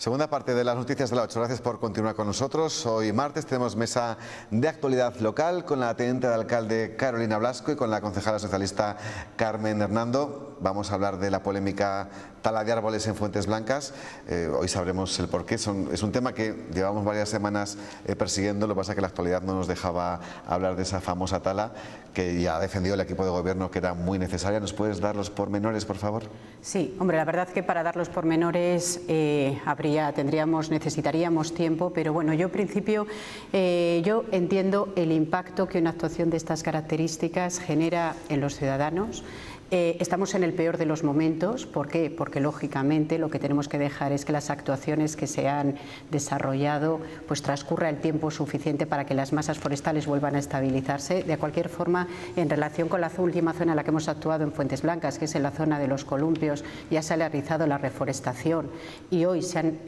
Segunda parte de las noticias de la 8. Gracias por continuar con nosotros. Hoy martes tenemos mesa de actualidad local con la teniente de alcalde Carolina Blasco y con la concejala socialista Carmen Hernando. Vamos a hablar de la polémica tala de árboles en Fuentes Blancas. Hoy sabremos el porqué. Es un tema que llevamos varias semanas persiguiendo. Lo que pasa es que la actualidad no nos dejaba hablar de esa famosa tala que ya defendió el equipo de gobierno, que era muy necesaria. ¿Nos puedes dar los pormenores, por favor? Sí, hombre, la verdad que para dar los pormenores necesitaríamos tiempo, pero bueno, yo en principio yo entiendo el impacto que una actuación de estas características genera en los ciudadanos. Estamos en el peor de los momentos. ¿Por qué? Porque lógicamente lo que tenemos que dejar es que las actuaciones que se han desarrollado pues transcurra el tiempo suficiente para que las masas forestales vuelvan a estabilizarse. De cualquier forma, en relación con la última zona en la que hemos actuado en Fuentes Blancas, que es en la zona de los columpios, ya se ha realizado la reforestación y hoy se han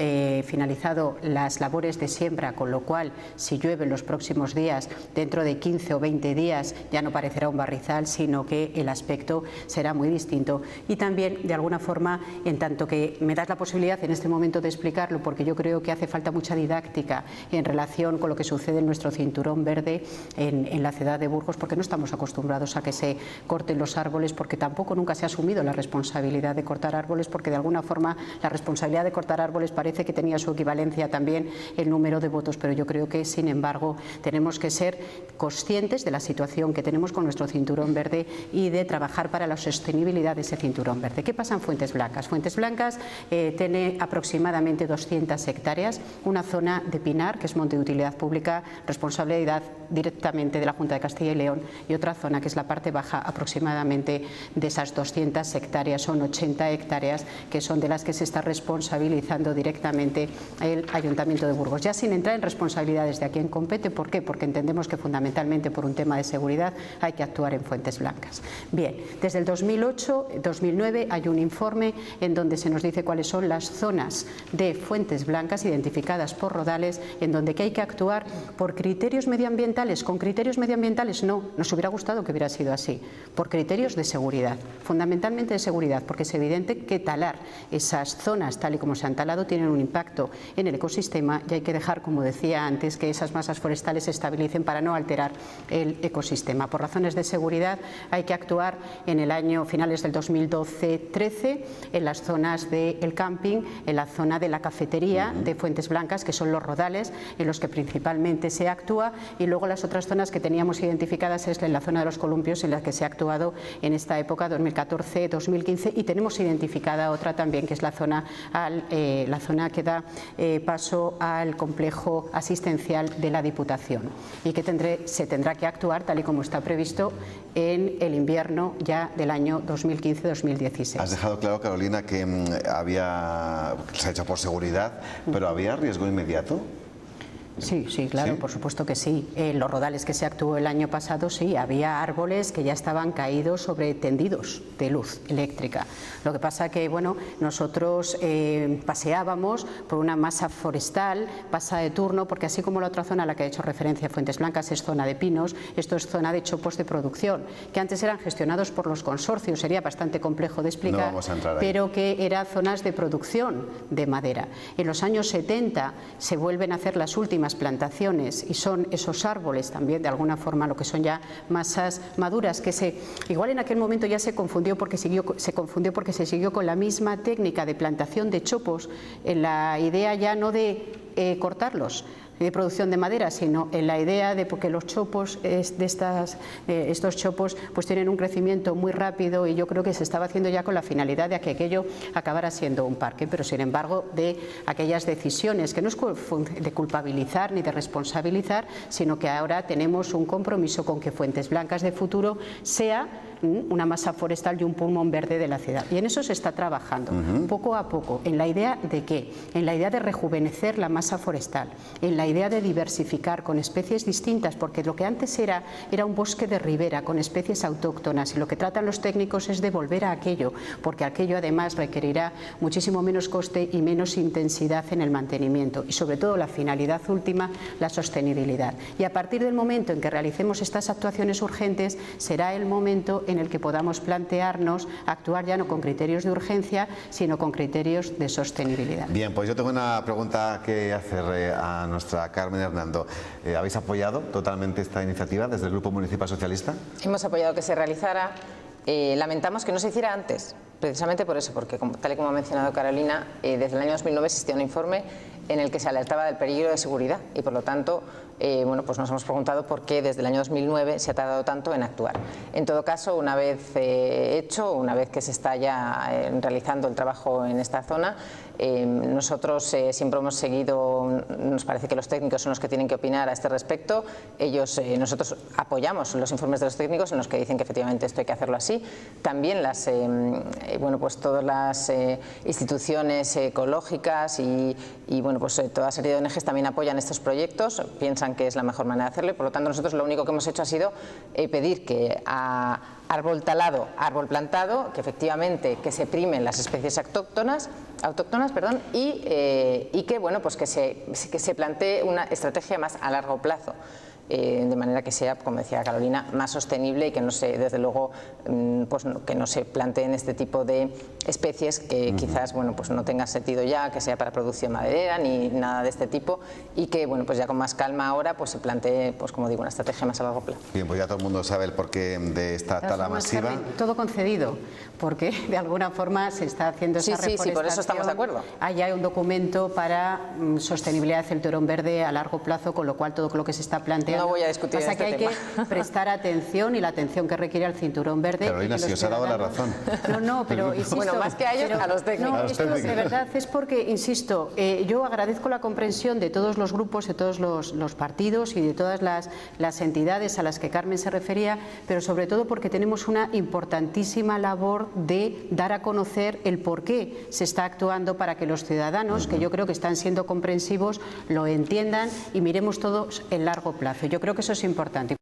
finalizado las labores de siembra, con lo cual si llueve en los próximos días, dentro de 15 o 20 días ya no parecerá un barrizal, sino que el aspecto será muy distinto. Y también, de alguna forma, en tanto que me das la posibilidad en este momento de explicarlo, porque yo creo que hace falta mucha didáctica en relación con lo que sucede en nuestro cinturón verde en la ciudad de Burgos, porque no estamos acostumbrados a que se corten los árboles, porque tampoco nunca se ha asumido la responsabilidad de cortar árboles, porque de alguna forma la responsabilidad de cortar árboles parece que tenía su equivalencia también el número de votos, pero yo creo que, sin embargo, tenemos que ser conscientes de la situación que tenemos con nuestro cinturón verde y de trabajar para la sostenibilidad de ese cinturón verde. ¿Qué pasa en Fuentes Blancas? Fuentes Blancas tiene aproximadamente 200 hectáreas, una zona de pinar, que es monte de utilidad pública, responsabilidad directamente de la Junta de Castilla y León, y otra zona que es la parte baja, aproximadamente de esas 200 hectáreas, son 80 hectáreas que son de las que se está responsabilizando directamente el Ayuntamiento de Burgos. Ya sin entrar en responsabilidades de a quién compete. ¿Por qué? Porque entendemos que fundamentalmente por un tema de seguridad hay que actuar en Fuentes Blancas. Bien, desde el 2008-2009 hay un informe en donde se nos dice cuáles son las zonas de Fuentes Blancas identificadas por Rodales, en donde que hay que actuar por criterios medioambientales. Con criterios medioambientales no, nos hubiera gustado que hubiera sido así, por criterios de seguridad, fundamentalmente de seguridad, porque es evidente que talar esas zonas tal y como se han talado tienen un impacto en el ecosistema y hay que dejar, como decía antes, que esas masas forestales se estabilicen para no alterar el ecosistema. Por razones de seguridad hay que actuar en el año finales del 2012-13 en las zonas del camping, en la zona de la cafetería de Fuentes Blancas, que son los Rodales, en los que principalmente se actúa, y luego las otras zonas que teníamos identificadas es en la zona de los columpios, en la que se ha actuado en esta época 2014-2015, y tenemos identificada otra también, que es la zona que da paso al complejo asistencial de la Diputación, y que se tendrá que actuar tal y como está previsto en el invierno ya del año 2015-2016. Has dejado claro, Carolina, que se ha hecho por seguridad, pero ¿había riesgo inmediato? Sí, sí, claro, ¿sí? Por supuesto que sí. En los Rodales que se actuó el año pasado, sí, había árboles que ya estaban caídos sobre tendidos de luz eléctrica. Lo que pasa que, bueno, nosotros paseábamos por una masa forestal, pasa de turno, porque así como la otra zona a la que ha hecho referencia Fuentes Blancas es zona de pinos, esto es zona de chopos de producción, que antes eran gestionados por los consorcios, sería bastante complejo de explicar, no vamos a entrar ahí, pero que eran zonas de producción de madera. En los años 70 se vuelven a hacer las últimas plantaciones y son esos árboles también de alguna forma lo que son ya masas maduras, que igual en aquel momento ya se confundió porque se siguió con la misma técnica de plantación de chopos, en la idea ya no de cortarlos de producción de madera, sino en la idea de porque los chopos estos chopos pues tienen un crecimiento muy rápido, y yo creo que se estaba haciendo ya con la finalidad de que aquello acabara siendo un parque, pero sin embargo de aquellas decisiones, que no es de culpabilizar ni de responsabilizar, sino que ahora tenemos un compromiso con que Fuentes Blancas de futuro sea una masa forestal y un pulmón verde de la ciudad, y en eso se está trabajando poco a poco. ¿En la idea de qué? En la idea de rejuvenecer la masa forestal, en la idea de diversificar con especies distintas, porque lo que antes era un bosque de ribera con especies autóctonas, y lo que tratan los técnicos es de volver a aquello, porque aquello además requerirá muchísimo menos coste y menos intensidad en el mantenimiento, y sobre todo la finalidad última, la sostenibilidad. Y a partir del momento en que realicemos estas actuaciones urgentes será el momento en el que podamos plantearnos actuar ya no con criterios de urgencia, sino con criterios de sostenibilidad. Bien, pues yo tengo una pregunta que hacer a nuestra Carmen Hernando. ¿Habéis apoyado totalmente esta iniciativa desde el Grupo Municipal Socialista? Hemos apoyado que se realizara. Lamentamos que no se hiciera antes, precisamente por eso, porque tal y como ha mencionado Carolina, desde el año 2009 existía un informe en el que se alertaba del peligro de seguridad y, por lo tanto, bueno, pues nos hemos preguntado por qué desde el año 2009 se ha tardado tanto en actuar. En todo caso, una vez hecho, una vez que se está ya realizando el trabajo en esta zona, nosotros siempre hemos seguido, nos parece que los técnicos son los que tienen que opinar a este respecto. Nosotros apoyamos los informes de los técnicos en los que dicen que efectivamente esto hay que hacerlo así. También bueno, pues todas las instituciones ecológicas y bueno, pues toda serie de ONGs también apoyan estos proyectos, piensan que es la mejor manera de hacerlo y, por lo tanto, nosotros lo único que hemos hecho ha sido pedir que a árbol talado, árbol plantado, que efectivamente que se primen las especies autóctonas, y que, bueno, pues que se plantee una estrategia más a largo plazo. De manera que sea, como decía Carolina, más sostenible y que no se, desde luego, pues que no se planteen este tipo de especies que quizás, bueno, pues no tenga sentido ya, que sea para producción maderera ni nada de este tipo, y que, bueno, pues ya con más calma ahora pues se plantee, pues como digo, una estrategia más a largo plazo. Bien, pues ya todo el mundo sabe el porqué de esta tala masiva. Carmen, todo concedido, porque de alguna forma se está haciendo esa reforestación. Sí, por eso estamos de acuerdo. Hay un documento para sostenibilidad del cinturón verde a largo plazo, con lo cual todo lo que se está planteando. No voy a discutir Pasa este que hay tema. que prestar atención, y la atención que requiere el cinturón verde. Carolina, si os ha dado la razón. No, pero insisto, bueno, más que a ellos, a los técnicos. No, esto de verdad es porque, insisto, yo agradezco la comprensión de todos los grupos, de todos los partidos y de todas las entidades a las que Carmen se refería, pero sobre todo porque tenemos una importantísima labor de dar a conocer el por qué se está actuando, para que los ciudadanos, que yo creo que están siendo comprensivos, lo entiendan y miremos todos en largo plazo. Yo creo que eso es importante.